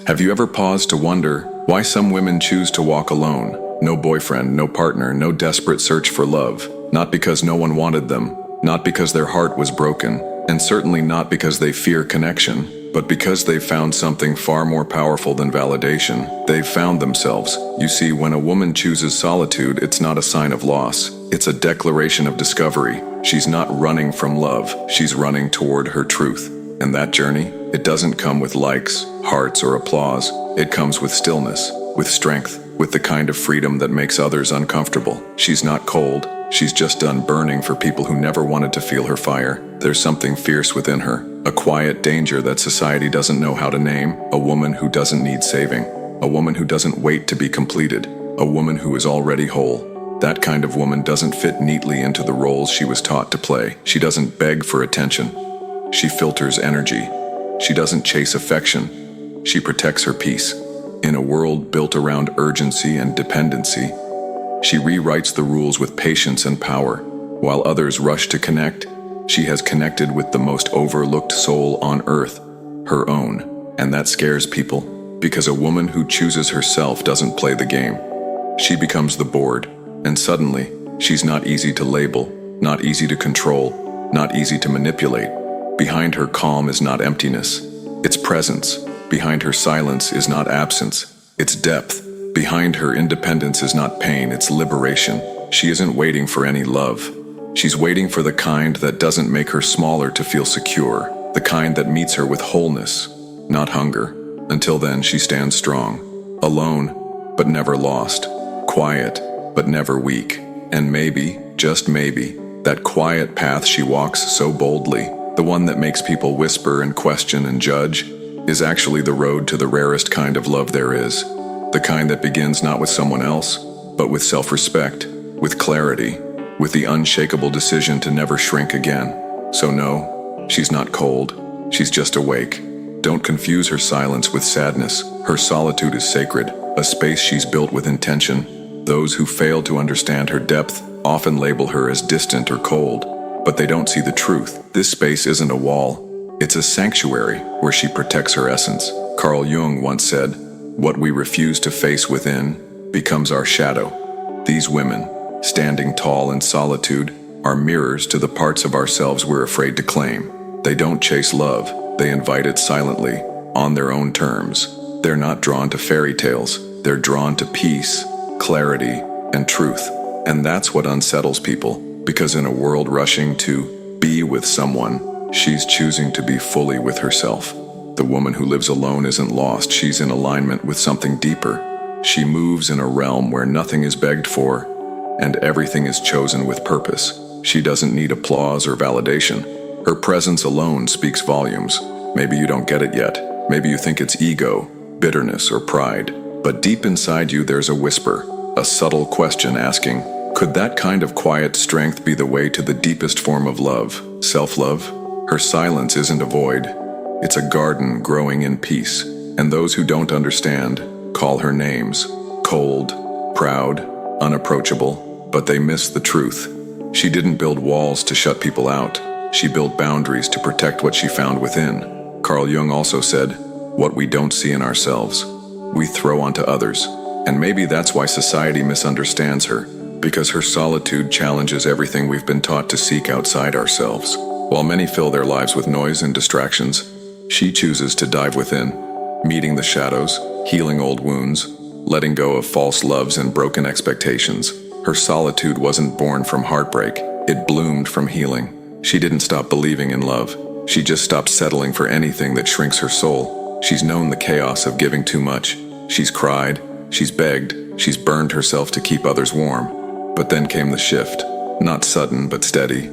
Have you ever paused to wonder why some women choose to walk alone? No boyfriend, no partner, no desperate search for love. Not because no one wanted them, not because their heart was broken, and certainly not because they fear connection, but because they've found something far more powerful than validation. They've found themselves. You see, when a woman chooses solitude, it's not a sign of loss. It's a declaration of discovery. She's not running from love. She's running toward her truth. And that journey, it doesn't come with likes, hearts, or applause. It comes with stillness, with strength, with the kind of freedom that makes others uncomfortable. She's not cold. She's just done burning for people who never wanted to feel her fire. There's something fierce within her, a quiet danger that society doesn't know how to name, a woman who doesn't need saving, a woman who doesn't wait to be completed, a woman who is already whole. That kind of woman doesn't fit neatly into the roles she was taught to play. She doesn't beg for attention. She filters energy. She doesn't chase affection. She protects her peace. In a world built around urgency and dependency, she rewrites the rules with patience and power. While others rush to connect, she has connected with the most overlooked soul on earth, her own. And that scares people, because a woman who chooses herself doesn't play the game. She becomes the board, and suddenly, she's not easy to label, not easy to control, not easy to manipulate. Behind her calm is not emptiness, it's presence. Behind her silence is not absence, it's depth. Behind her independence is not pain, it's liberation. She isn't waiting for any love. She's waiting for the kind that doesn't make her smaller to feel secure, the kind that meets her with wholeness, not hunger. Until then, she stands strong, alone, but never lost, quiet, but never weak. And maybe, just maybe, that quiet path she walks so boldly, the one that makes people whisper and question and judge, is actually the road to the rarest kind of love there is. The kind that begins not with someone else, but with self-respect, with clarity, with the unshakable decision to never shrink again. So no, she's not cold, she's just awake. Don't confuse her silence with sadness. Her solitude is sacred, a space she's built with intention. Those who fail to understand her depth often label her as distant or cold, but they don't see the truth. This space isn't a wall, it's a sanctuary where she protects her essence. Carl Jung once said, "What we refuse to face within becomes our shadow." These women, standing tall in solitude, are mirrors to the parts of ourselves we're afraid to claim. They don't chase love, they invite it silently, on their own terms. They're not drawn to fairy tales, they're drawn to peace, clarity, and truth. And that's what unsettles people, because in a world rushing to be with someone, she's choosing to be fully with herself. The woman who lives alone isn't lost, she's in alignment with something deeper. She moves in a realm where nothing is begged for, and everything is chosen with purpose. She doesn't need applause or validation. Her presence alone speaks volumes. Maybe you don't get it yet. Maybe you think it's ego, bitterness, or pride. But deep inside you there's a whisper, a subtle question asking, could that kind of quiet strength be the way to the deepest form of love, self-love? Her silence isn't a void. It's a garden growing in peace, and those who don't understand call her names, cold, proud, unapproachable, but they miss the truth. She didn't build walls to shut people out. She built boundaries to protect what she found within. Carl Jung also said, "What we don't see in ourselves, we throw onto others." And maybe that's why society misunderstands her, because her solitude challenges everything we've been taught to seek outside ourselves. While many fill their lives with noise and distractions, she chooses to dive within, meeting the shadows, healing old wounds, letting go of false loves and broken expectations. Her solitude wasn't born from heartbreak, it bloomed from healing. She didn't stop believing in love, she just stopped settling for anything that shrinks her soul. She's known the chaos of giving too much. She's cried, she's begged, she's burned herself to keep others warm. But then came the shift, not sudden but steady.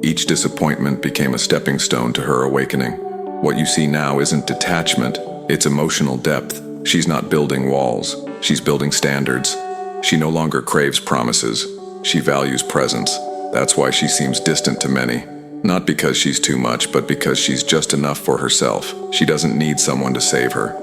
Each disappointment became a stepping stone to her awakening. What you see now isn't detachment, it's emotional depth. She's not building walls, she's building standards. She no longer craves promises, she values presence. That's why she seems distant to many. Not because she's too much, but because she's just enough for herself. She doesn't need someone to save her.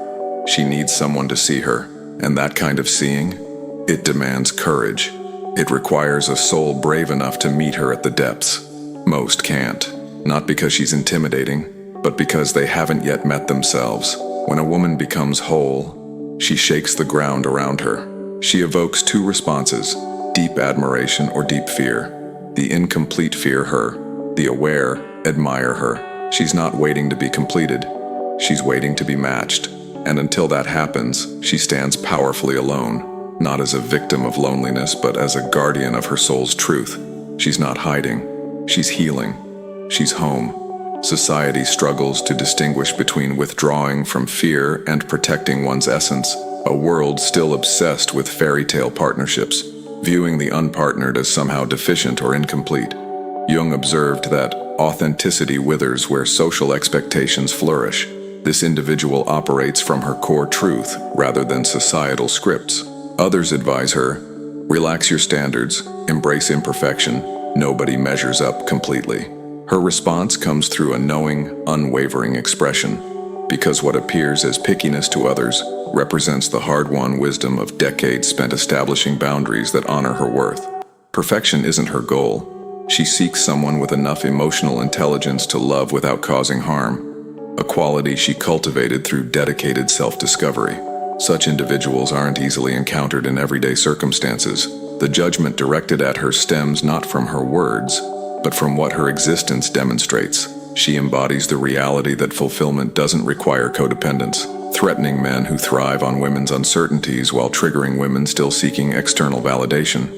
She needs someone to see her. And that kind of seeing, it demands courage. It requires a soul brave enough to meet her at the depths. Most can't. Not because she's intimidating, but because they haven't yet met themselves. When a woman becomes whole, she shakes the ground around her. She evokes two responses: deep admiration or deep fear. The incomplete fear her, the aware admire her. She's not waiting to be completed, she's waiting to be matched. And until that happens, she stands powerfully alone, not as a victim of loneliness, but as a guardian of her soul's truth. She's not hiding, she's healing, she's home. Society struggles to distinguish between withdrawing from fear and protecting one's essence, a world still obsessed with fairy tale partnerships, viewing the unpartnered as somehow deficient or incomplete. Jung observed that authenticity withers where social expectations flourish. This individual operates from her core truth rather than societal scripts. Others advise her, relax your standards, embrace imperfection, nobody measures up completely. Her response comes through a knowing, unwavering expression, because what appears as pickiness to others represents the hard-won wisdom of decades spent establishing boundaries that honor her worth. Perfection isn't her goal. She seeks someone with enough emotional intelligence to love without causing harm, a quality she cultivated through dedicated self-discovery. Such individuals aren't easily encountered in everyday circumstances. The judgment directed at her stems not from her words, but from what her existence demonstrates. She embodies the reality that fulfillment doesn't require codependence, threatening men who thrive on women's uncertainties while triggering women still seeking external validation.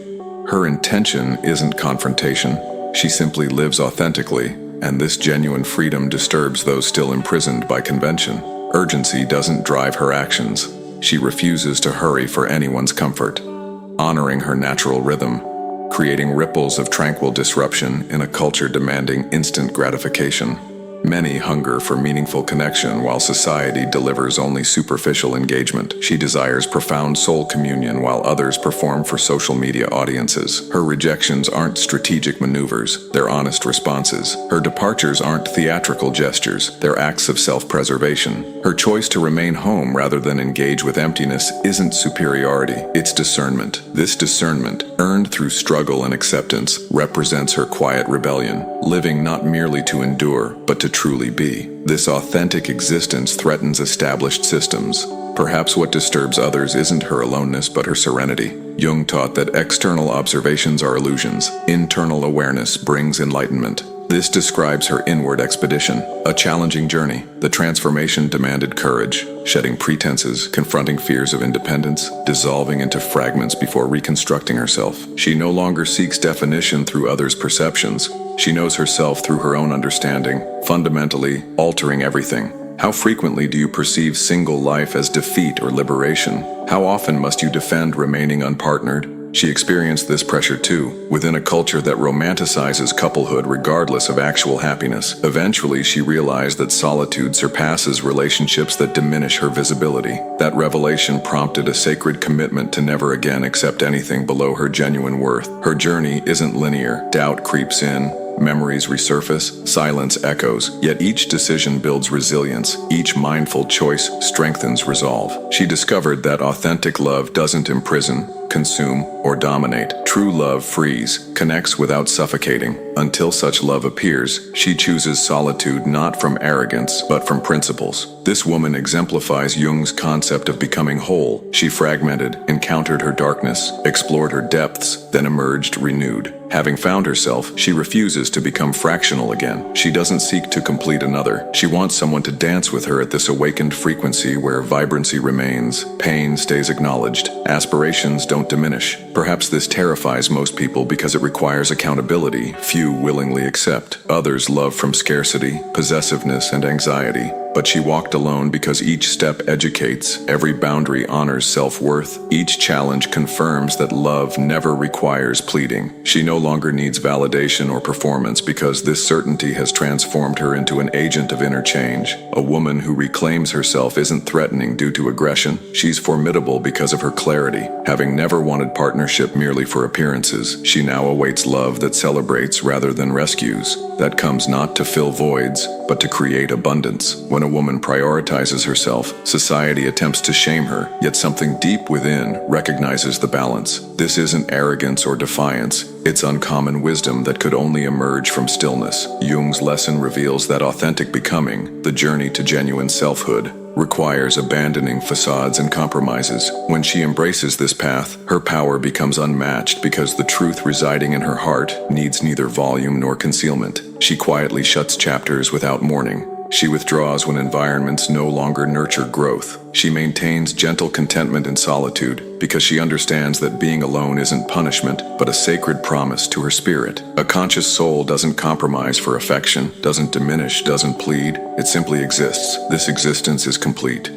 Her intention isn't confrontation, she simply lives authentically, and this genuine freedom disturbs those still imprisoned by convention. Urgency doesn't drive her actions. She refuses to hurry for anyone's comfort, honoring her natural rhythm, creating ripples of tranquil disruption in a culture demanding instant gratification. Many hunger for meaningful connection while society delivers only superficial engagement. She desires profound soul communion while others perform for social media audiences. Her rejections aren't strategic maneuvers, they're honest responses. Her departures aren't theatrical gestures, they're acts of self-preservation. Her choice to remain home rather than engage with emptiness isn't superiority, it's discernment. This discernment, earned through struggle and acceptance, represents her quiet rebellion, living not merely to endure, but to truly be. This authentic existence threatens established systems. Perhaps what disturbs others isn't her aloneness but her serenity. Jung taught that external observations are illusions. Internal awareness brings enlightenment. This describes her inward expedition, a challenging journey. The transformation demanded courage, shedding pretenses, confronting fears of independence, dissolving into fragments before reconstructing herself. She no longer seeks definition through others' perceptions. She knows herself through her own understanding, fundamentally altering everything. How frequently do you perceive single life as defeat or liberation? How often must you defend remaining unpartnered? She experienced this pressure too, within a culture that romanticizes couplehood regardless of actual happiness. Eventually, she realized that solitude surpasses relationships that diminish her visibility. That revelation prompted a sacred commitment to never again accept anything below her genuine worth. Her journey isn't linear. Doubt creeps in, memories resurface, silence echoes, yet each decision builds resilience, each mindful choice strengthens resolve. She discovered that authentic love doesn't imprison, consume, or dominate. True love frees, connects without suffocating. Until such love appears, she chooses solitude not from arrogance, but from principles. This woman exemplifies Jung's concept of becoming whole. She fragmented, encountered her darkness, explored her depths, then emerged renewed. Having found herself, she refuses to become fractional again. She doesn't seek to complete another. She wants someone to dance with her at this awakened frequency where vibrancy remains, pain stays acknowledged, aspirations don't diminish. Perhaps this terrifies most people because it requires accountability few willingly accept. Others love from scarcity, possessiveness, and anxiety. But she walked alone because each step educates, every boundary honors self-worth, each challenge confirms that love never requires pleading. She no longer needs validation or performance because this certainty has transformed her into an agent of inner change. A woman who reclaims herself isn't threatening due to aggression. She's formidable because of her clarity. Having never wanted partnership merely for appearances, she now awaits love that celebrates rather than rescues, that comes not to fill voids, but to create abundance. When a woman prioritizes herself, society attempts to shame her, yet something deep within recognizes the balance. This isn't arrogance or defiance, it's uncommon wisdom that could only emerge from stillness. Jung's lesson reveals that authentic becoming, the journey to genuine selfhood, requires abandoning facades and compromises. When she embraces this path, her power becomes unmatched because the truth residing in her heart needs neither volume nor concealment. She quietly shuts chapters without mourning. She withdraws when environments no longer nurture growth. She maintains gentle contentment in solitude because she understands that being alone isn't punishment, but a sacred promise to her spirit. A conscious soul doesn't compromise for affection, doesn't diminish, doesn't plead. It simply exists. This existence is complete.